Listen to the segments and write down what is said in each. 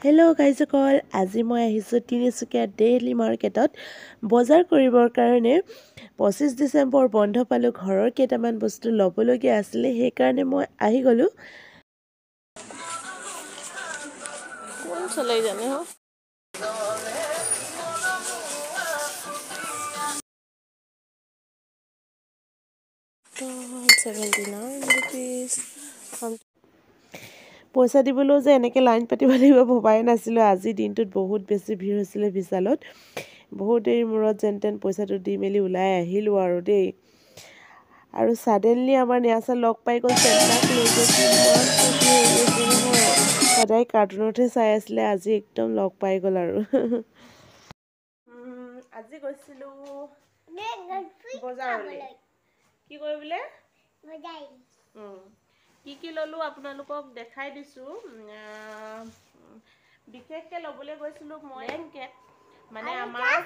Hello' গাইজসকল, আজি মই আহিছোঁ তিনিচুকীয়া ডেইলি মাৰ্কেটত বজাৰ কৰিবৰ কাৰণে। 25 ডিচেম্বৰ বন্ধ পালোঁ, ঘৰৰ কেইটামান বস্তু ল'বলগীয়া আছিলে, সেইকাৰণে মই আহি গ'লোঁ। कौन चले जाने हो तो 79 rupees পইচা দিবলৈও যে এনেকৈ লাইন পাতিব লাগিব ভবাই নাছিলোঁ। আজিৰ দিনটোত বহুত বেছি ভিৰ হৈছিলে বিশালত। বহুত দেৰি মূৰত যেন তেন পইচাটো দি মেলি ওলাই আহিলোঁ আৰু দেই। আৰু ছাডেনলি আমাৰ নেহাছে লগ পাই গ'ল চেণ্টাক লৈ গৈ, কিমান ফূৰ্তি হৈ গৈছে নহয়। সদায় কাৰ্টুনতহে চাই আছিলে, আজি একদম লগ পাই গ'ল আৰু। আজি গৈছিলোঁ বজাৰলৈ। কি কৰিবলৈ? কি ল'লোঁ আপোনালোকক দেখাই দিছোঁ। বিশেষকৈ ল'বলৈ গৈছিলোঁ মই ব্লেংকেট, মানে আমাৰ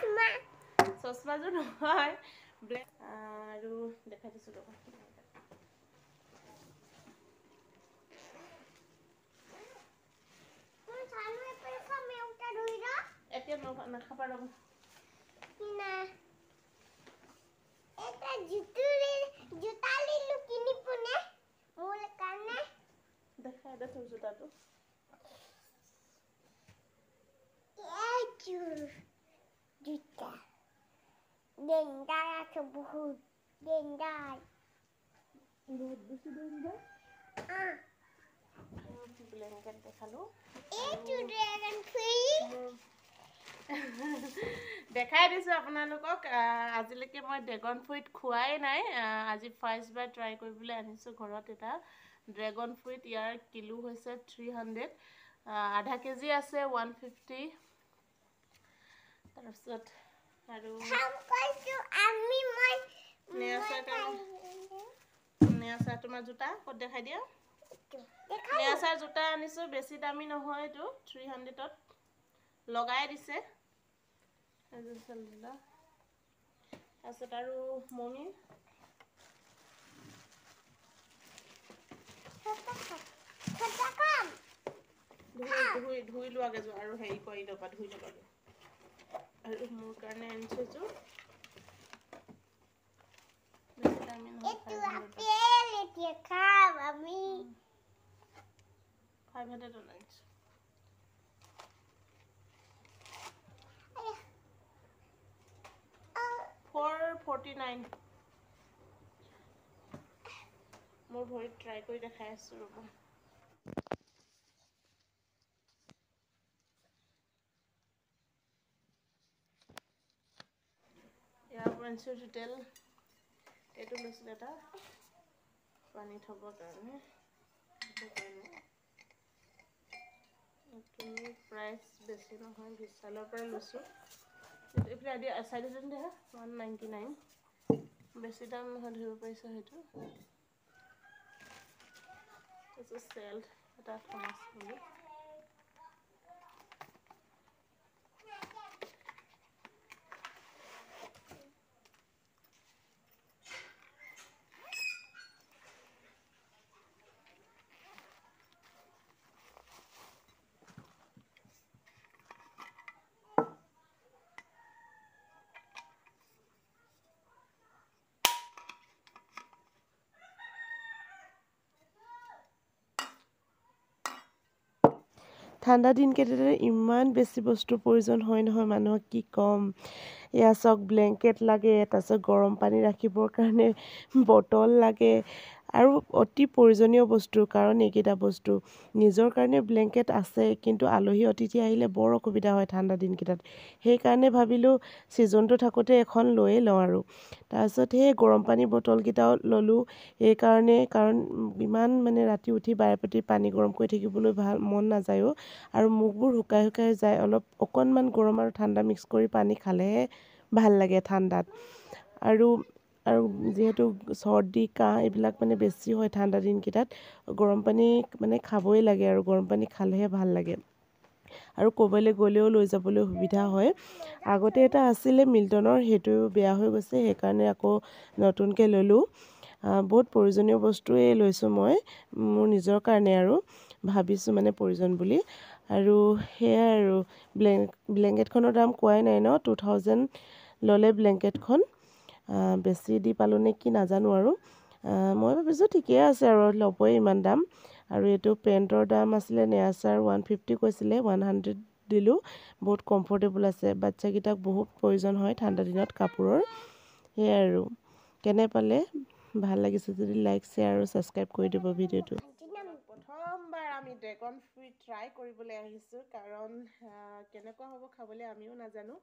চশমাযোৰ নহয়, আৰু দেখাই দিছোঁ ৰ'ব। এতিয়া নাখাবা ৰ'ব। দেখাই দে তোৰ জোতাটো। বহুত বেছি ডেঞ্জাৰ। ব্লেংকেট দেখালোঁ। দেখাই দিছোঁ আপোনালোকক। আজিলৈকে মই ড্ৰেগন ফ্ৰুইট খোৱাই নাই। আজি ফাৰ্ষ্টবাৰ ট্ৰাই কৰিবলৈ আনিছোঁ ঘৰত এটা ড্ৰেগন ফ্ৰুইট। ইয়াৰ কিলো হৈছে 300, আধা কেজি আছে 150। তাৰপিছত আৰু নেহাচাৰ তোমাৰ জোতা ক'ত দেখাই দিয়া। নেহাচাৰ জোতা আনিছোঁ, বেছি দামী নহয়, এইটো 300ত লগাই দিছে। তাৰপিছত আৰু মমি ধুই লোৱাগৈ যোৱা আৰু হেৰি কৰি ল'বা, ধুই ল'বাগৈ। আৰু মোৰ কাৰণে আনি থৈছোঁ 500 আনিছোঁ। 449। মোৰ ভৰিত ট্ৰাই কৰি দেখাই আছোঁ ৰ'ব। ইয়াৰ পৰা আনিছোঁ ৰিটেল। এইটো লৈছিলোঁ এটা পানী থ'বৰ কাৰণে। প্ৰাইচ বেছি নহয়, বিশালৰ পৰা লৈছোঁ। এইফালে চাইডত দেখা 199, বেছি দাম নহয়, ধৰিব পাৰিছোঁ সেইটো। তাৰপিছত চেল্ট এটা থমাছ বুলি। ঠাণ্ডা দিনকেইটাতে ইমান বেছি বস্তুৰ প্ৰয়োজন হয় নহয় মানুহক, কি ক'ম। এয়া চাওক, ব্লেংকেট লাগে, তাৰপিছত গৰম পানী ৰাখিবৰ কাৰণে বটল লাগে, আৰু অতি প্ৰয়োজনীয় বস্তু, কাৰণ এইকেইটা বস্তু নিজৰ কাৰণে ব্লেংকেট আছে, কিন্তু আলহী অতিথি আহিলে বৰ অসুবিধা হয় ঠাণ্ডা দিনকেইটাত। সেইকাৰণে ভাবিলোঁ ছিজনটো থাকোঁতে এখন লৈয়ে লওঁ আৰু। তাৰপিছত সেই গৰম পানী বটলকেইটাও ল'লোঁ এইকাৰণে, কাৰণ ইমান মানে ৰাতি উঠি বাৰে প্ৰতি পানী গৰম কৰি থাকিবলৈ মন নাযায়ো, আৰু মুখবোৰ শুকাই শুকাই যায়। অকণমান গৰম আৰু ঠাণ্ডা মিক্স কৰি পানী খালেহে ভাল লাগে ঠাণ্ডাত। আৰু যিহেতু চৰ্দি কাহ এইবিলাক মানে বেছি হয় ঠাণ্ডা দিনকেইটাত, গৰম পানী মানে খাবই লাগে, আৰু গৰম পানী খালেহে ভাল লাগে। আৰু ক'ৰবালৈ গ'লেও লৈ যাবলৈ সুবিধা হয়। আগতে এটা আছিলে মিল্টনৰ, সেইটো বেয়া হৈ গৈছে, সেইকাৰণে আকৌ নতুনকৈ ল'লোঁ। বহুত প্ৰয়োজনীয় বস্তুৱেই লৈছোঁ মই, মোৰ নিজৰ কাৰণে আৰু ভাবিছোঁ মানে প্ৰয়োজন বুলি। আৰু সেয়াই আৰু ব্লেংকেটখনৰ দাম কোৱাই নাই ন, 2000 ল'লে ব্লেংকেটখন। বেছি দি পালোঁ নে কি নাজানো আৰু। মই ভাবিছোঁ ঠিকেই আছে আৰু ল'বই ইমান দাম। আৰু এইটো পেণ্টৰ দাম আছিলে নেয়াচাৰ 150 কৈছিলে, 100 দিলোঁ। বহুত কমফৰ্টেবল আছে, বাচ্ছাকেইটাক বহুত প্ৰয়োজন হয় ঠাণ্ডা দিনত কাপোৰৰ। সেয়াই আৰু। কেনে পালে? ভাল লাগিছে যদি লাইক, শ্বেয়াৰ আৰু ছাবস্ক্ৰাইব কৰি দিব ভিডিঅ'টো। প্ৰথমবাৰ আমি ড্ৰেগন ফ্ৰুইট ট্ৰাই কৰিবলৈ আহিছোঁ, কাৰণ কেনেকুৱা হ'ব খাবলৈ আমিও নাজানো।